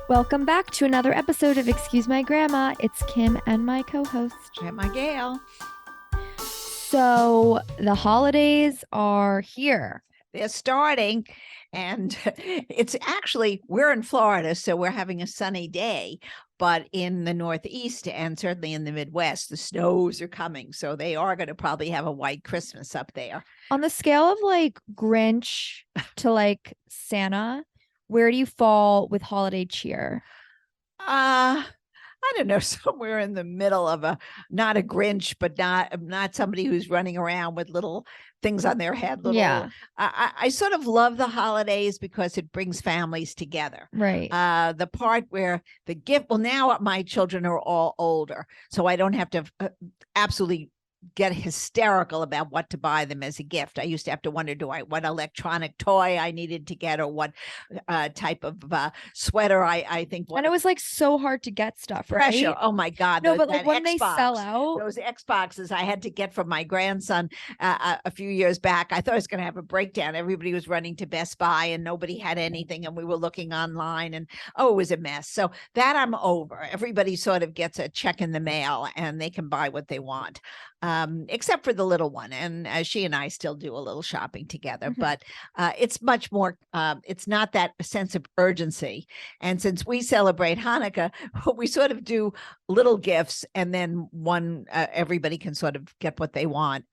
Welcome back to another episode of Excuse My Grandma. It's Kim and my co-host. Grandma Gail. So the holidays are here. They're starting, and it's actually, we're in Florida, so we're having a sunny day, but in the Northeast and certainly in the Midwest, the snows are coming. So they are going to probably have a white Christmas up there. On the scale of like Grinch to like Santa, where do you fall with holiday cheer? I don't know, somewhere in the middle of not a Grinch, but not somebody who's running around with little things on their head. Yeah. I sort of love the holidays because it brings families together. Right. The part where the gift, well, now my children are all older, so I don't have to absolutely get hysterical about what to buy them as a gift. I used to have to wonder, what electronic toy I needed to get, or what type of sweater I think. And it was like so hard to get stuff, right? Pressure. Oh my God. No, but like when they sell out. Those Xboxes I had to get from my grandson a few years back. I thought I was going to have a breakdown. Everybody was running to Best Buy and nobody had anything. And we were looking online and it was a mess. So that I'm over. Everybody sort of gets a check in the mail and they can buy what they want. Except for the little one. And she and I still do a little shopping together, but it's much more, it's not that sense of urgency. And since we celebrate Hanukkah, we sort of do little gifts and then everybody can sort of get what they want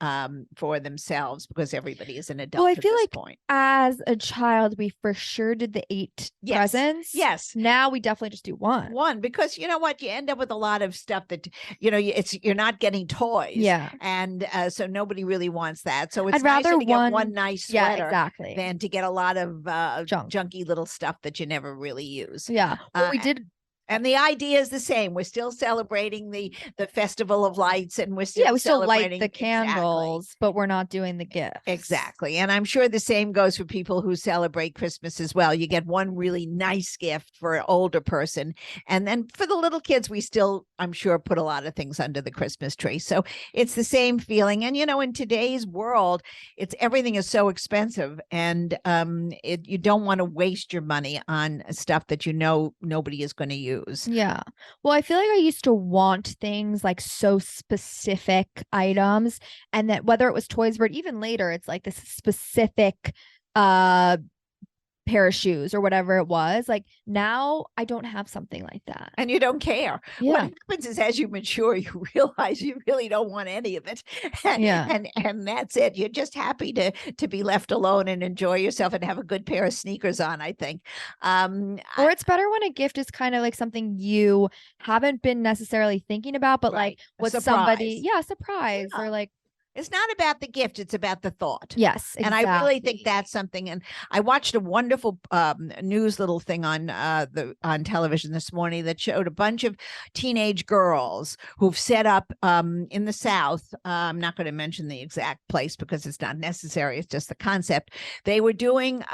for themselves because everybody is an adult. Well, I feel like point. As a child, we for sure did the 8 presents. Yes. Now we definitely just do one because you know what? You end up with a lot of stuff that, you're not getting toys. Yeah. And so nobody really wants that. So it's I'd rather nicer to get one nice sweater than to get a lot of junky little stuff that you never really use. Yeah. Well, we did. And the idea is the same. We're still celebrating the festival of lights, and we still light the candles, but we're not doing the gifts. Exactly. And I'm sure the same goes for people who celebrate Christmas as well. You get one really nice gift for an older person. And then for the little kids, we still, I'm sure, put a lot of things under the Christmas tree. So it's the same feeling. And, in today's world, everything is so expensive, and you don't want to waste your money on stuff that nobody is going to use. Yeah. Well, I feel like I used to want things like so specific items, and that whether it was toys, but even later, it's like this specific pair of shoes or whatever it was. Like now I don't have something like that. And you don't care. Yeah. What happens is as you mature, you realize you really don't want any of it. And that's it. You're just happy to be left alone and enjoy yourself and have a good pair of sneakers on, I think. Or it's better when a gift is kind of like something you haven't been necessarily thinking about, but like what somebody, surprise. Or like, it's not about the gift. It's about the thought. Yes. Exactly. And I really think that's something. And I watched a wonderful news little thing on television this morning that showed a bunch of teenage girls who've set up in the South. I'm not going to mention the exact place because it's not necessary. It's just the concept. They were doing,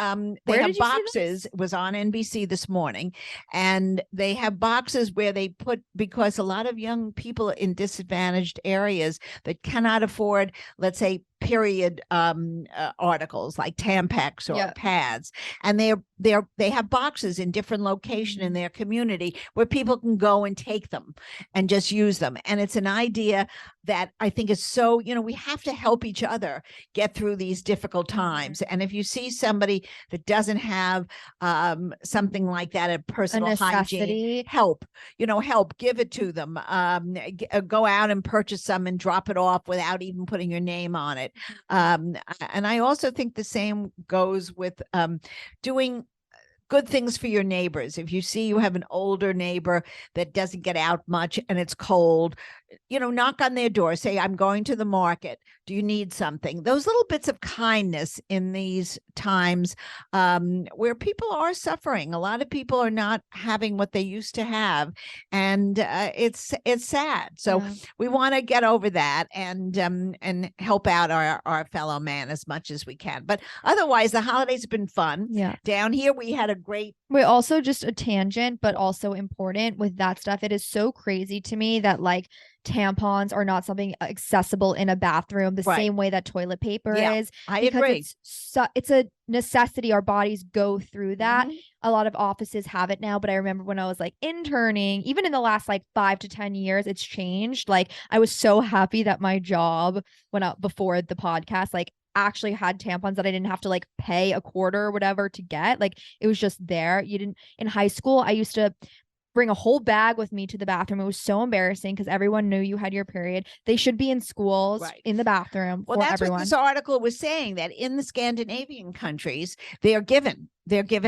they have boxes. It was on NBC this morning. And they have boxes where they put, because a lot of young people in disadvantaged areas that cannot afford, let's say, period articles like Tampax or pads, and they have boxes in different locations in their community where people can go and take them and just use them. And it's an idea that I think is so, we have to help each other get through these difficult times. And if you see somebody that doesn't have something like that, a personal hygiene, help, give it to them, go out and purchase some and drop it off without even putting your name on it. And I also think the same goes with doing good things for your neighbors. If you see you have an older neighbor that doesn't get out much and it's cold, knock on their door, say, I'm going to the market. Do you need something? Those little bits of kindness in these times where people are suffering. A lot of people are not having what they used to have. And it's sad. So we want to get over that and help out our fellow man as much as we can. But otherwise, the holidays have been fun. Yeah. Down here, we had a great. Wait, also just a tangent, but also important with that stuff. It is so crazy to me that like tampons are not something accessible in a bathroom the Right. same way that toilet paper Yeah, is, I because agree. it's a necessity. Our bodies go through that. Mhm. A lot of offices have it now, but I remember when I was like interning, even in the last like 5 to 10 years, it's changed. Like I was so happy that my job went out before the podcast, like actually had tampons that I didn't have to like pay a quarter or whatever to get. Like it was just there. You didn't In high school, I used to bring a whole bag with me to the bathroom. It was so embarrassing because everyone knew you had your period. They should be in schools, Right. in the bathroom Well, for that's what everyone. this article was saying, that in the Scandinavian countries, they're given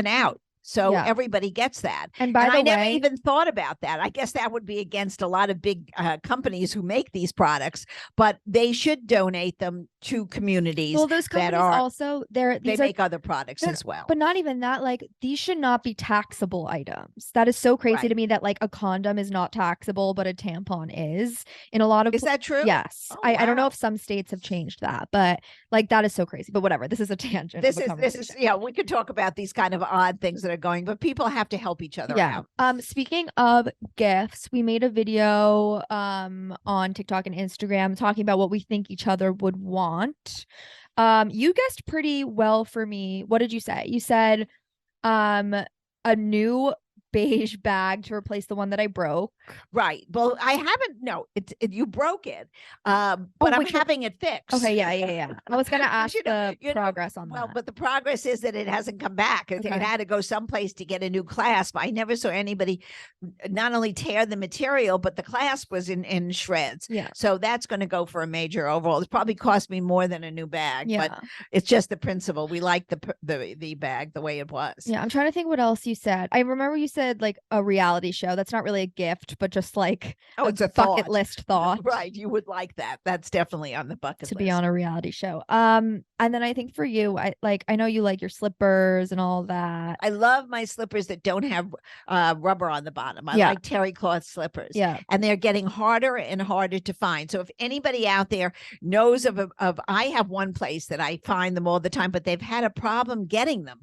out. So Yeah. everybody gets that. And by And the I never way, even thought about that. I guess that would be against a lot of big companies who make these products, but they should donate them to communities well, those that companies also, they these are make other products no, as well. but not even that. Like these should not be taxable items. That is so crazy Right. to me that like a condom is not taxable, but a tampon is in a lot of. Is that true? Yes. Oh, I don't know wow. if some states have changed that, but like that is so crazy. But whatever. This is a tangent of a This conversation. is yeah, we could talk about these kind of odd things that are going, but people have to help each other Yeah. out. Speaking of gifts, we made a video on TikTok and Instagram talking about what we think each other would want. You guessed pretty well for me. What did you say? You said um a new beige bag to replace the one that I broke. Right. Well, I haven't. No, you broke it, but I'm Wait, having it fixed. okay, yeah. I was gonna ask the progress on well, that. but the progress is that it hasn't come back. It Okay. had to go someplace to get a new clasp. I never saw anybody not only tear the material, but the clasp was in shreds. Yeah. So that's going to go for a major overhaul. It's probably cost me more than a new bag, Yeah. but it's just the principle. We like the bag the way it was. Yeah, I'm trying to think what else you said. I remember you said like a reality show. That's not really a gift, but just like it's a bucket thought. list thought. Right. You would like that. That's definitely on the bucket to list. be on a reality show. And then I think for you, I know you like your slippers and all that. I love my slippers that don't have rubber on the bottom. I like terry cloth slippers. Yeah. And they're getting harder and harder to find. So if anybody out there knows of I have one place that I find them all the time, but they've had a problem getting them.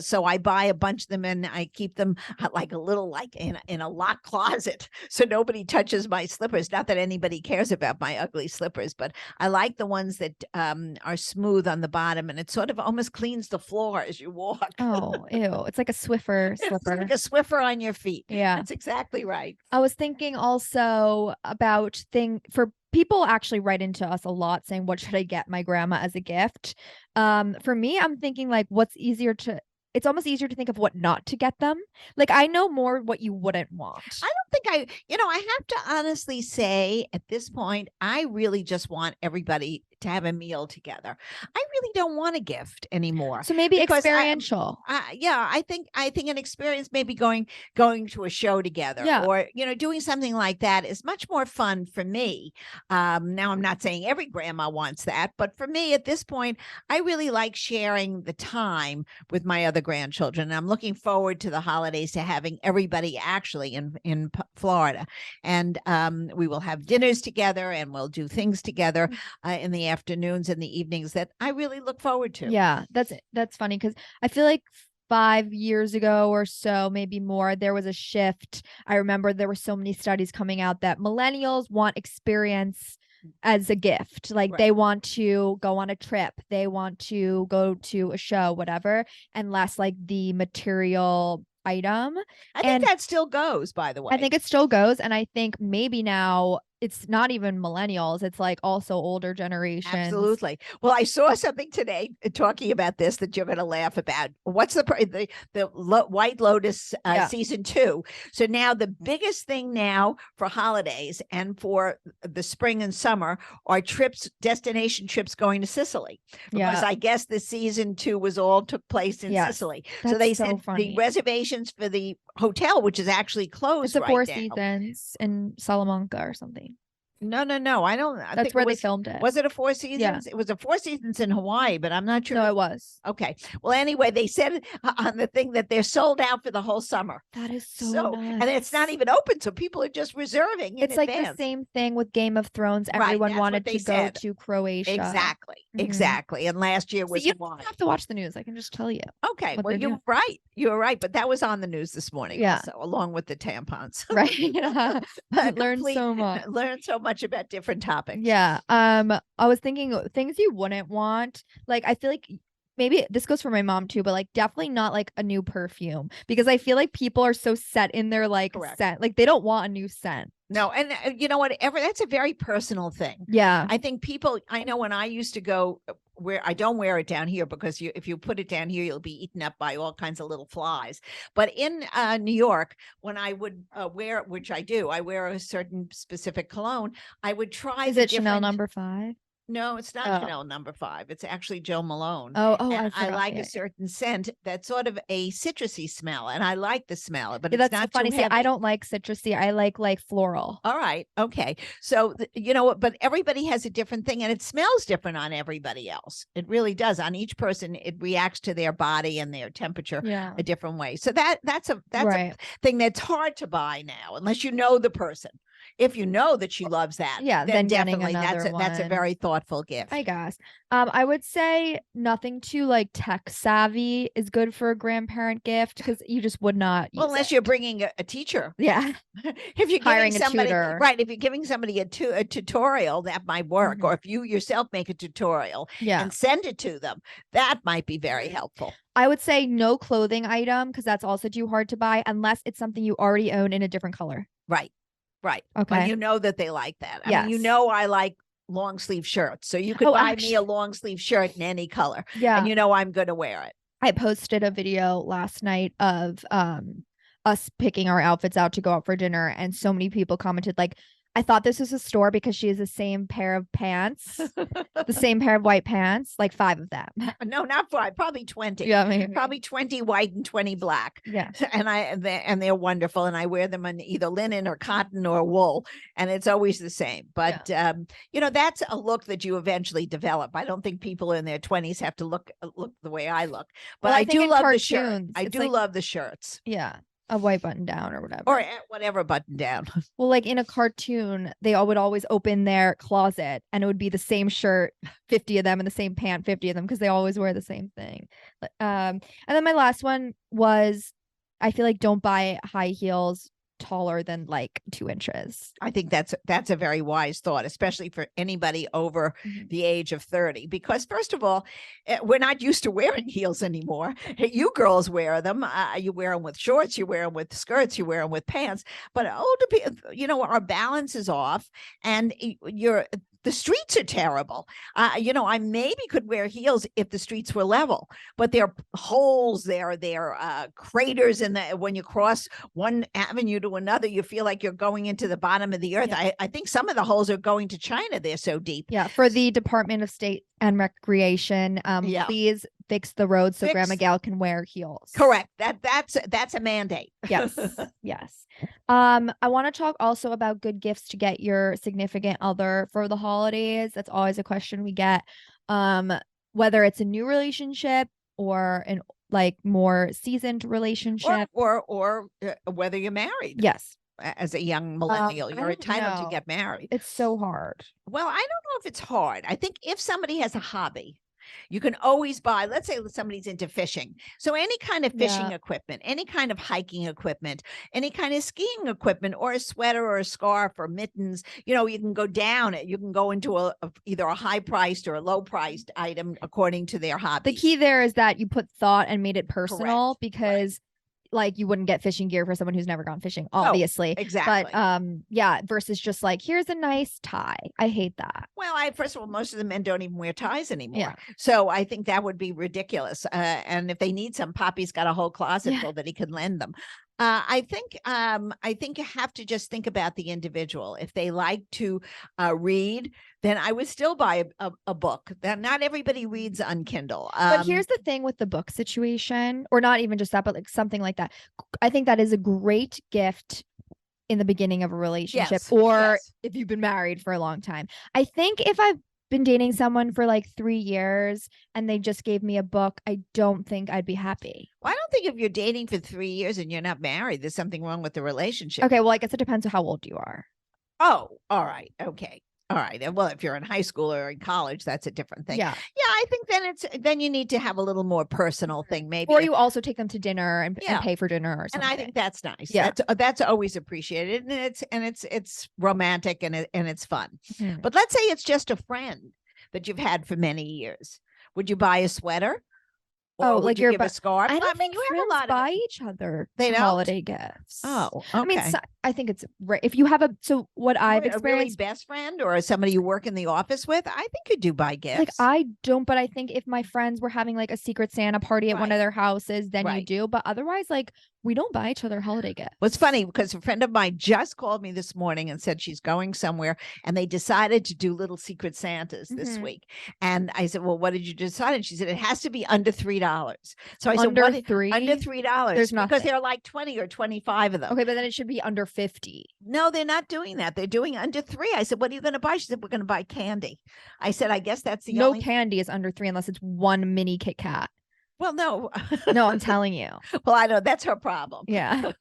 So I buy a bunch of them and I keep them like a little like in a locked closet so nobody touches my slippers. Not that anybody cares about my ugly slippers, but I like the ones that are smooth on the bottom, and it sort of almost cleans the floor as you walk. Oh, ew. It's like a Swiffer slipper. It's like a Swiffer on your feet. Yeah. That's exactly right. I was thinking also about for people actually write into us a lot saying, what should I get my grandma as a gift? For me, I'm thinking like it's almost easier to think of what not to get them. Like I know more what you wouldn't want. I don't think I have to honestly say at this point, I really just want everybody to have a meal together. I really don't want a gift anymore. So maybe experiential. I think an experience, maybe going to a show together, or doing something like that is much more fun for me. Now I'm not saying every grandma wants that, but for me at this point, I really like sharing the time with my other grandchildren. And I'm looking forward to the holidays to having everybody actually in Florida, and we will have dinners together and we'll do things together in the afternoons and the evenings that I really look forward to. Yeah, that's funny because I feel like 5 years ago or so, maybe more, there was a shift. I remember there were so many studies coming out that millennials want experience as a gift. Like they want to go on a trip, they want to go to a show, whatever, and less like the material item. I think that still goes, by the way. I think it still goes. And I think maybe now it's not even millennials, it's like also older generations. Absolutely. Well, I saw something today talking about this that you're going to laugh about. What's the White Lotus season 2? So now the biggest thing now for holidays and for the spring and summer are destination trips going to Sicily, because I guess the season 2 took place in Sicily. That's so they so said funny. the reservations for the hotel, which is actually closed it's the right Four now. Seasons in Salamanca or something. No, no, no. I don't. I That's think where it they was. filmed it. Was it a Four Yeah. Seasons? It was a Four Seasons in Hawaii, but I'm not sure. No, it was. Okay. Well, anyway, they said on the thing that they're sold out for the whole summer. That is so And it's not nuts. even open, so people are just reserving in It's like the advance. same thing with Game of Thrones. Right, Everyone that's wanted what they to go said. to Croatia. Exactly. Mhm. Exactly. And last year So was you Hawaii. don't have to watch the news. I can just tell you. Okay. what Well, they're you're doing. right. You're right. But that was on the news this morning Yeah. also, along with the tampons. Right. Learned Complete- so much. Learned so much about different topics. Yeah. I was thinking things you wouldn't want. Like, I feel like maybe this goes for my mom too, but like definitely not like a new perfume, because I feel like people are so set in their like Correct. scent. Like they don't want a new scent. No, and you know what? That's a very personal thing. Yeah. I think people. I know when I used to go where I don't wear it down here because if you put it down here, you'll be eaten up by all kinds of little flies. But in New York, when I would wear, which I do, I wear a certain specific cologne. I would try. Is it Chanel number 5? No, it's not Oh. Chanel number 5. It's actually Joe Malone. Oh, And I I forgot. like Yeah, a certain scent that's sort of a citrusy smell, and I like the smell, but yeah, it's that's so not funny. too See, I heavy. don't like citrusy. I like floral. All right. Okay. So, you know what? But everybody has a different thing and it smells different on everybody else. It really does. On each person, it reacts to their body and their temperature Yeah. a different way. So that's Right. a thing that's hard to buy now, unless you know the person. If you know that she loves that, Yeah, then then getting definitely that's another that's a one. very thoughtful gift. I guess. I would say nothing too like tech savvy is good for a grandparent gift, because you just would not Well, use unless it. you're bringing a teacher. Yeah. If you're Hiring giving a somebody, tutor. right, if you're giving somebody a tutorial, that might work. Mhm. Or if you yourself make a tutorial Yeah. and send it to them, that might be very helpful. I would say no clothing item, because that's also too hard to buy unless it's something you already own in a different color. Right. Right. Okay. And you know that they like that. I mean, you Yes. know, I like long sleeve shirts. So you could Oh, buy me actually- a long sleeve shirt in any color. Yeah. And you know I'm going to wear it. I posted a video last night of us picking our outfits out to go out for dinner, and so many people commented like, I thought this was a store because she has the same pair of pants, the same pair of white pants, like 5 of them. No, not 5, probably 20. Yeah, maybe. Probably 20 white and 20 black. Yeah. And they're wonderful. And I wear them in either linen or cotton or wool. And it's always the same. But you know, that's a look that you eventually develop. I don't think people in their 20s have to look the way I look. But Well, I I think do in love the shirt. cartoons, I it's do like- love the shirts. Yeah. A white button down or whatever. Or whatever button down. Well, like in a cartoon, they all would always open their closet and it would be the same shirt, 50 of them, and the same pant, 50 of them, because they always wear the same thing. And then my last one was, I feel like don't buy high heels taller than like 2 inches. I think that's a very wise thought, especially for anybody over the age of 30, because first of all, we're not used to wearing heels anymore. You girls wear them. You wear them with shorts, you wear them with skirts, you wear them with pants. But older people, you know, our balance is off, and the streets are terrible. You know, I maybe could wear heels if the streets were level, but there are holes there. There are craters in when you cross one avenue to another, you feel like you're going into the bottom of the earth. Yeah. I think some of the holes are going to China. They're so deep. Yeah. For the Department of State and Recreation, Yeah. please fix the roads so Fix- Grandma Gail can wear heels. Correct. That's a mandate. Yes. Yes. I want to talk also about good gifts to get your significant other for the holidays. That's always a question we get. Whether it's a new relationship or an like more seasoned relationship. Or whether you're married. Yes. As a young millennial, I you're don't entitled to know. get married. It's so hard. Well, I don't know if it's hard. I think if somebody has a hobby, you can always buy, let's say somebody's into fishing. So any kind of fishing Yeah. equipment, any kind of hiking equipment, any kind of skiing equipment, or a sweater or a scarf or mittens, you know, you can go down it. You can go into either a high priced or a low priced item according to their hobby. The key there is that you put thought and made it personal, because like you wouldn't get fishing gear for someone who's never gone fishing, obviously. Exactly. But yeah, versus just like, here's a nice tie. I hate that. Well, first of all, most of the men don't even wear ties anymore. Yeah. So I think that would be ridiculous. And if they need some, Poppy's got a whole closet Yeah. full that he can lend them. I think you have to just think about the individual. If they like to read, then I would still buy a book. That not everybody reads on Kindle. But here's the thing with the book situation, or not even just that, but like something like that. I think that is a great gift in the beginning of a relationship, Yes, or yes. if you've been married for a long time. I think if I've been dating someone for like 3 years and they just gave me a book, I don't think I'd be happy. Well, I don't think if you're dating for 3 years and you're not married, there's something wrong with the relationship. Okay, well, I guess it depends on how old you are. Oh, all right. Okay. All right. Well, if you're in high school or in college, that's a different thing. Yeah. Yeah, I think then you need to have a little more personal thing, maybe. Or you also take them to dinner and Yeah. pay for dinner or And something. I think that's nice. Yeah. That's always appreciated, and it's romantic and it's fun. Mhm. But let's say it's just a friend that you've had for many years. Would you buy a sweater? Or Oh, would like you you're give a scarf? I don't mean, think you have friends a lot buy of each other They don't? holiday gifts. Oh, I mean, okay. I think it's if you have so what I've A really experienced, best friend or somebody you work in the office with, I think you do buy gifts. like I don't, but I think if my friends were having like a secret Santa party at one Right. of their houses, then you Right. do. But otherwise, like we don't buy each other holiday gifts. What's funny, because a friend of mine just called me this morning and said she's going somewhere and they decided to do little secret Santas this Mhm. week. And I said, well, what did you decide? And she said, it has to be under $3. So I said, Under what? three, Under $3. There's Because nothing. there are like 20 or 25 of them. Okay, but then it should be under 50. No, they're not doing that. They're doing under 3. I said, what are you going to buy? She said, we're going to buy candy. I said, I guess that's the No only. candy is under 3 unless it's one mini Kit Kat. Well, no. No, I'm telling you. Well, I know that's her problem. Yeah.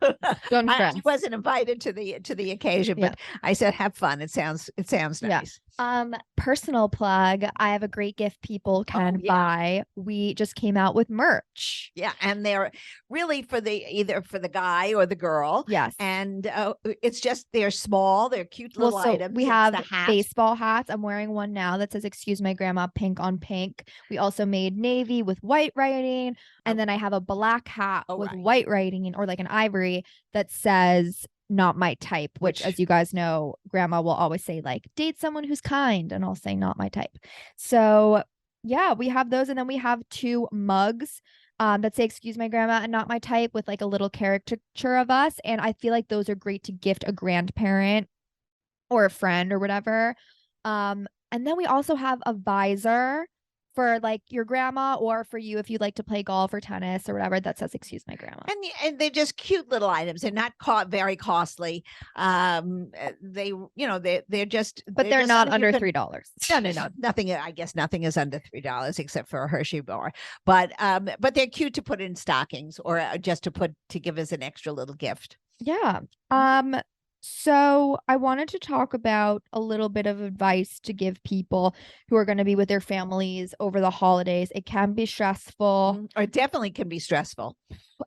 Don't I stress. wasn't invited to the occasion, Yeah. but I said, have fun. It sounds Yeah. nice. Personal plug. I have a great gift people can yeah. buy. We just came out with merch. Yeah, and they're really for either for the guy or the girl. Yes. And it's just they're small, they're cute little items. We It's have the hat. baseball hats. I'm wearing one now that says "Excuse my grandma," pink on pink. We also made navy with white writing, and then I have a black hat with right. white writing or like an ivory that says "Not my type," which, as you guys know, grandma will always say like "Date someone who's kind," and I'll say "Not my type." So yeah, we have those, and then we have 2 mugs that say "Excuse my grandma" and "Not my type" with like a little caricature of us, and I feel like those are great to gift a grandparent or a friend or whatever. And then we also have a visor for like your grandma or for you if you'd like to play golf or tennis or whatever that says "Excuse my grandma." And they're just cute little items. They're not very costly. They're just But they're just not something you under can- $3. No. Nothing. I guess nothing is under $3 except for a Hershey bar. But they're cute to put in stockings or just to give as an extra little gift. Yeah. So I wanted to talk about a little bit of advice to give people who are going to be with their families over the holidays. It can be stressful. Or it definitely can be stressful.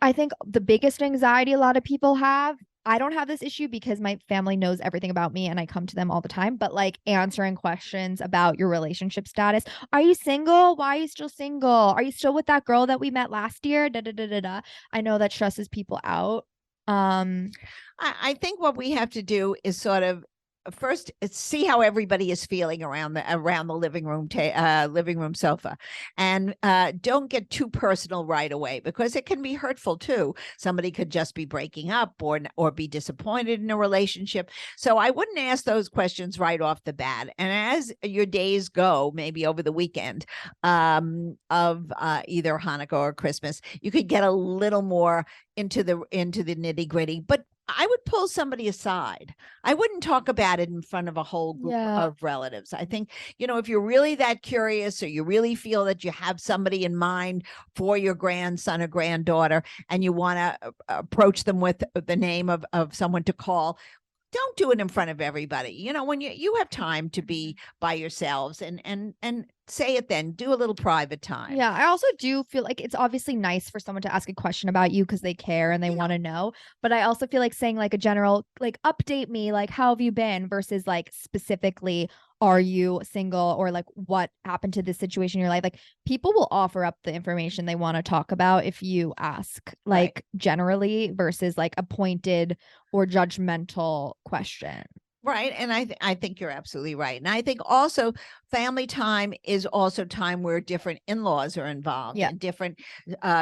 I think the biggest anxiety a lot of people have, I don't have this issue because my family knows everything about me and I come to them all the time, but like answering questions about your relationship status. Are you single? Why are you still single? Are you still with that girl that we met last year? Da, da, da, da, da. I know that stresses people out. I think what we have to do is sort of first see how everybody is feeling around the living room sofa, and don't get too personal right away because it can be hurtful too. Somebody could just be breaking up or be disappointed in a relationship. So I wouldn't ask those questions right off the bat. And as your days go, maybe over the weekend of either Hanukkah or Christmas, you could get a little more into the nitty gritty, but I would pull somebody aside. I wouldn't talk about it in front of a whole group of relatives. I think, if you're really that curious or you really feel that you have somebody in mind for your grandson or granddaughter and you want to approach them with the name of someone to call, don't do it in front of everybody. When you have time to be by yourselves and say it then. Do a little private time. Yeah, I also do feel like it's obviously nice for someone to ask a question about you because they care and they want to know. But I also feel like saying like a general, like, update me, like, how have you been versus like specifically, are you single or like what happened to this situation in your life? Like people will offer up the information they want to talk about if you ask like generally versus like a pointed or judgmental question. Right. And I think you're absolutely right. And I think also family time is also time where different in-laws are involved and different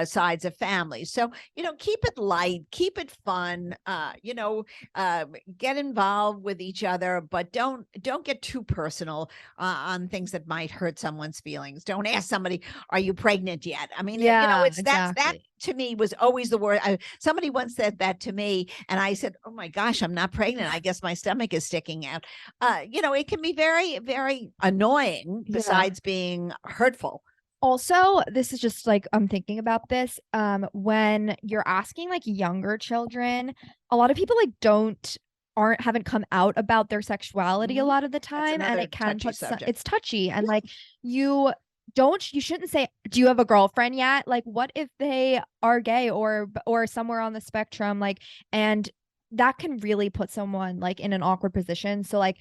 sides of families. So, keep it light, keep it fun, get involved with each other, but don't get too personal on things that might hurt someone's feelings. Don't ask somebody, are you pregnant yet? I mean, it's exactly. to me was always the word. Somebody once said that to me, and I said, "Oh my gosh, I'm not pregnant. I guess my stomach is sticking out." It can be very, very annoying. Yeah. Besides being hurtful. Also, this is just like I'm thinking about this. When you're asking like younger children, a lot of people like haven't come out about their sexuality a lot of the time, and it can put it's touchy, and like you shouldn't say, do you have a girlfriend yet? Like, what if they are gay or somewhere on the spectrum, like, and that can really put someone like in an awkward position. So like,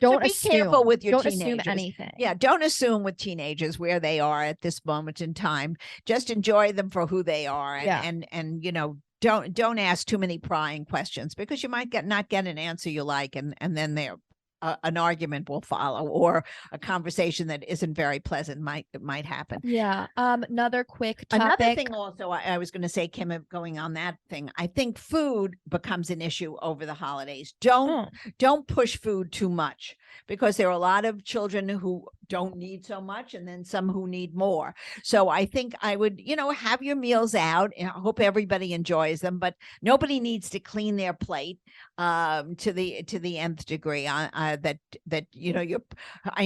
don't be careful with your teenagers. Don't assume anything. Yeah, don't assume with teenagers where they are at this moment in time. Just enjoy them for who they are, and don't ask too many prying questions, because you might not get an answer you like, and then an argument will follow, or a conversation that isn't very pleasant might happen. Yeah. Another quick topic. Another thing also, I was going to say, Kim, going on that thing, I think food becomes an issue over the holidays. Don't push food too much, because there are a lot of children who don't need so much, and then some who need more. So I think I would, have your meals out, and I hope everybody enjoys them, but nobody needs to clean their plate to the nth degree. I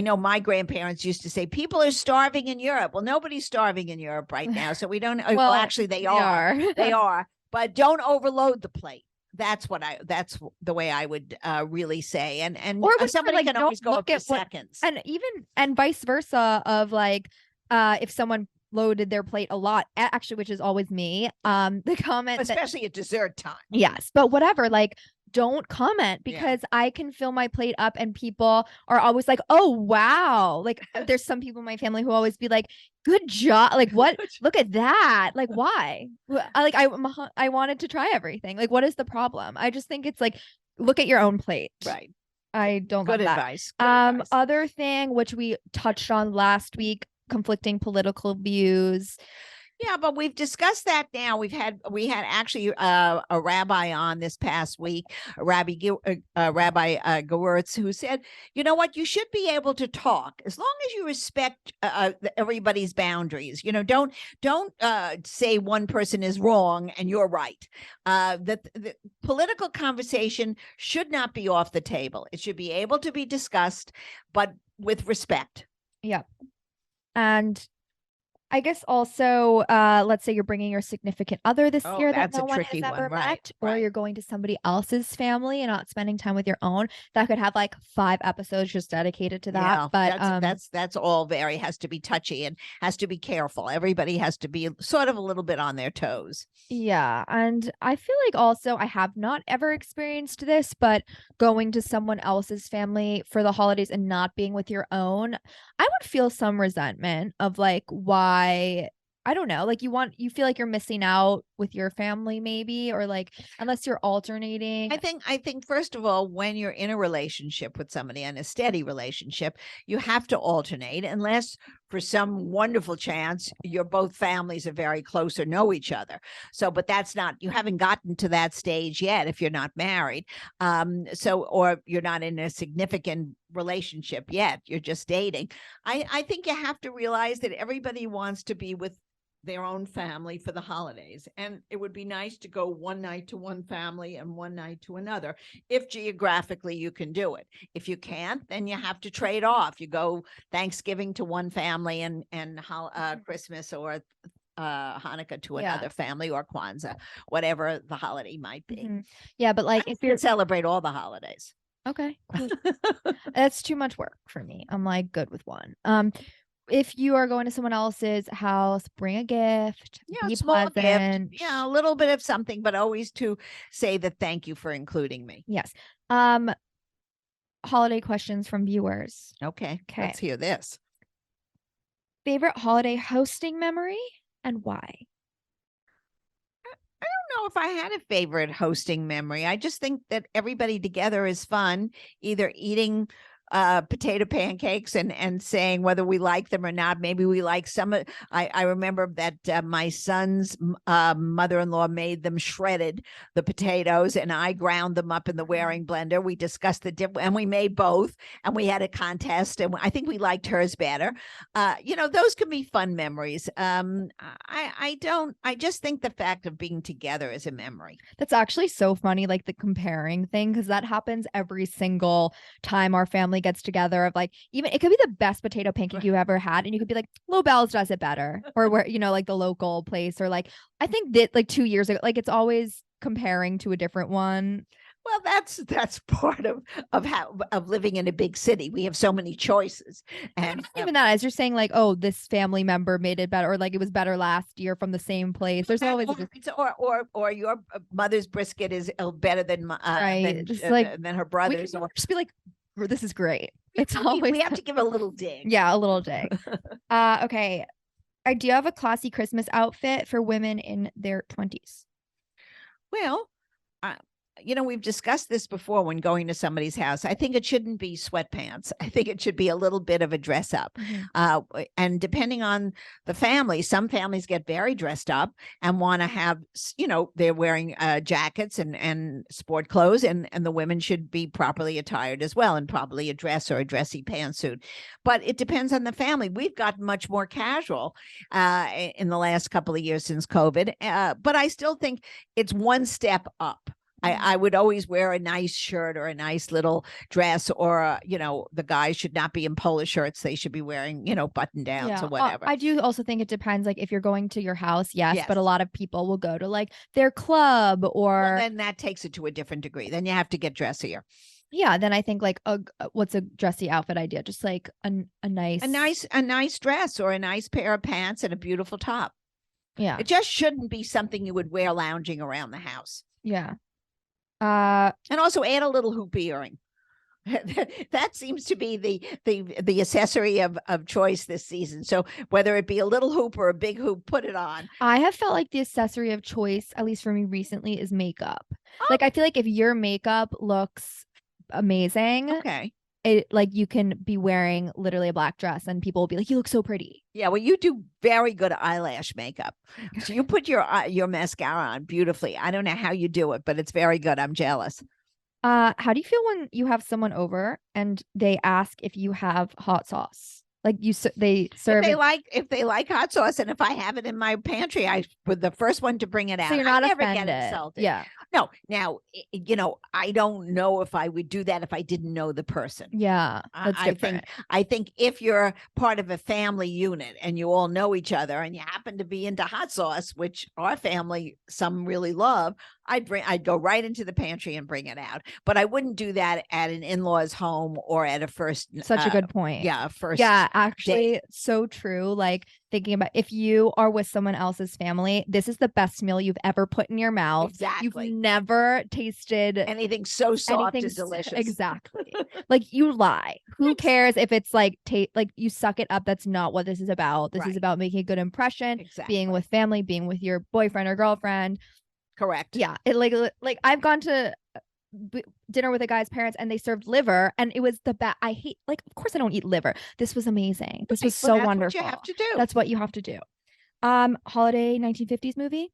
know my grandparents used to say people are starving in Europe. Well, nobody's starving in Europe right now, so we don't. Well, actually, they are. They are, but don't overload the plate. That's the way I would really say. And or somebody like, can always go up for seconds, and vice versa. Of like, if someone loaded their plate a lot, actually, which is always me. The comment, especially at dessert time. Yes, but whatever, like, don't comment, because I can fill my plate up and people are always like, oh wow, like there's some people in my family who always be like, good job, like, what, look at that, like, why, like, I wanted to try everything, like, what is the problem? I just think it's like, look at your own plate. Right. I don't Good love advice. that. Other thing which we touched on last week, conflicting political views. Yeah, but we've discussed that now. We had actually a rabbi on this past week, Rabbi Gewirtz, who said, you know what, you should be able to talk as long as you respect everybody's boundaries. Don't say one person is wrong and you're right. The political conversation should not be off the table. It should be able to be discussed, but with respect. Yeah. And I guess also, let's say you're bringing your significant other this year that no one has ever met, or you're going to somebody else's family and not spending time with your own. That could have like 5 episodes just dedicated to that. Yeah, but that's all has to be touchy and has to be careful. Everybody has to be sort of a little bit on their toes. Yeah, and I feel like also I have not ever experienced this, but going to someone else's family for the holidays and not being with your own, I would feel some resentment of like, why, I don't know, like you feel like you're missing out with your family maybe, or like, unless you're alternating. I think first of all, when you're in a relationship with somebody, in a steady relationship, you have to alternate, unless for some wonderful chance your both families are very close or know each other. So, but you haven't gotten to that stage yet if you're not married. Or you're not in a significant relationship yet, you're just dating. I think you have to realize that everybody wants to be with their own family for the holidays, and it would be nice to go one night to one family and one night to another, if geographically you can do it. If you can't, then you have to trade off. You go Thanksgiving to one family, and Christmas or Hanukkah to another family, or Kwanzaa, whatever the holiday might be. Yeah, but like, if you celebrate all the holidays. Okay, cool. That's too much work for me. I'm like good with one. If you are going to someone else's house, bring a gift. Yeah, be small pleasant. gift. Yeah, a little bit of something, but always to say that thank you for including me. Yes. Holiday questions from viewers. Okay. Let's hear this. Favorite holiday hosting memory and why? I don't know if I had a favorite hosting memory. I just think that everybody together is fun, either eating potato pancakes and saying whether we like them or not. Maybe we like some. I remember that my son's mother-in-law made them shredded, the potatoes, and I ground them up in the wearing blender. We discussed the different, and we made both, and we had a contest, and I think we liked hers better. Those can be fun memories. I just think the fact of being together is a memory. That's actually so funny, like the comparing thing, because that happens every single time our family gets together. Of like, even it could be the best potato pancake you ever had, and you could be like, Lobel's does it better, or where like the local place, or like I think that like 2 years ago, like it's always comparing to a different one. Well, that's part of living in a big city. We have so many choices, and even that, as you're saying, like, oh, this family member made it better, or like it was better last year from the same place. There's always or your mother's brisket is better than right, than her brother's. Or just be like, this is great. It's always we have to give a little dig. Yeah, a little dig. Okay. Do you have a classy Christmas outfit for women in their 20s? Well, we've discussed this before when going to somebody's house. I think it shouldn't be sweatpants. I think it should be a little bit of a dress up. Mm-hmm. And depending on the family, some families get very dressed up and want to have, they're wearing jackets and sport clothes, and the women should be properly attired as well, and probably a dress or a dressy pantsuit. But it depends on the family. We've gotten much more casual in the last couple of years since COVID, but I still think it's one step up. I would always wear a nice shirt or a nice little dress, or, the guys should not be in polo shirts. They should be wearing, button downs or whatever. I do also think it depends. Like if you're going to your house, yes, but a lot of people will go to like their club, or then that takes it to a different degree. Then you have to get dressier. Yeah, then I think like what's a dressy outfit idea? Just like a nice dress, or a nice pair of pants and a beautiful top. Yeah. It just shouldn't be something you would wear lounging around the house. Yeah. And also add a little hoop earring. That seems to be the accessory of choice this season. So whether it be a little hoop or a big hoop, put it on. I have felt like the accessory of choice, at least for me recently, is makeup. Like I feel like if your makeup looks amazing, okay, like you can be wearing literally a black dress and people will be like, you look so pretty. Yeah, well, you do very good eyelash makeup. So you put your mascara on beautifully. I don't know how you do it, but it's very good. I'm jealous. How do you feel when you have someone over and they ask if you have hot sauce? Like they serve if they like hot sauce, and if I have it in my pantry, I was the first one to bring it out. So you're not never offended. Get insulted. Yeah. No. Now, I don't know if I would do that if I didn't know the person. Yeah, that's different. I think if you're part of a family unit and you all know each other and you happen to be into hot sauce, which our family some really love, I'd go right into the pantry and bring it out. But I wouldn't do that at an in-law's home or at a first. Such a good point. Yeah, first. Yeah, actually, so true. Like thinking about if you are with someone else's family, this is the best meal you've ever put in your mouth. Exactly. You've never tasted anything so soft and delicious. Exactly. Like you lie. Who cares if it's like like you suck it up? That's not what this is about. This is about making a good impression, being with family, being with your boyfriend or girlfriend. Correct. Yeah. It like I've gone to dinner with a guy's parents and they served liver and it was the best. I hate, like, of course I don't eat liver. This was amazing. This was so wonderful. What you have to do. That's what you have to do. Holiday 1950s movie.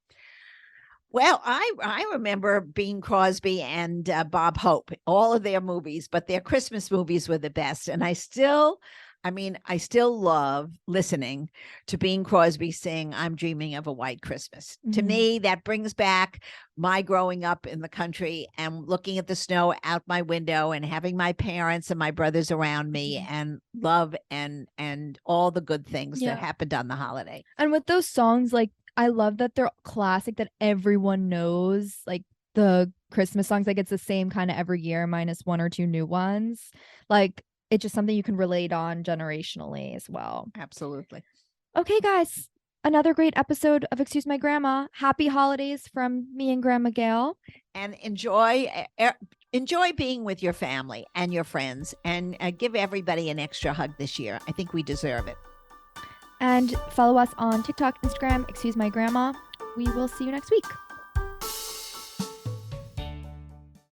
Well, I remember Bing Crosby and Bob Hope, all of their movies, but their Christmas movies were the best. And I still love listening to Bing Crosby sing "I'm Dreaming of a White Christmas." Mm-hmm. To me, that brings back my growing up in the country and looking at the snow out my window and having my parents and my brothers around me, and love and all the good things that happened on the holiday. And with those songs, like, I love that they're classic, that everyone knows, like the Christmas songs, like it's the same kind of every year minus one or two new ones. Like, it's just something you can relate on generationally as well. Absolutely. Okay, guys, another great episode of Excuse My Grandma. Happy holidays from me and Grandma Gail. And enjoy being with your family and your friends, and give everybody an extra hug this year. I think we deserve it. And follow us on TikTok, Instagram, Excuse My Grandma. We will see you next week.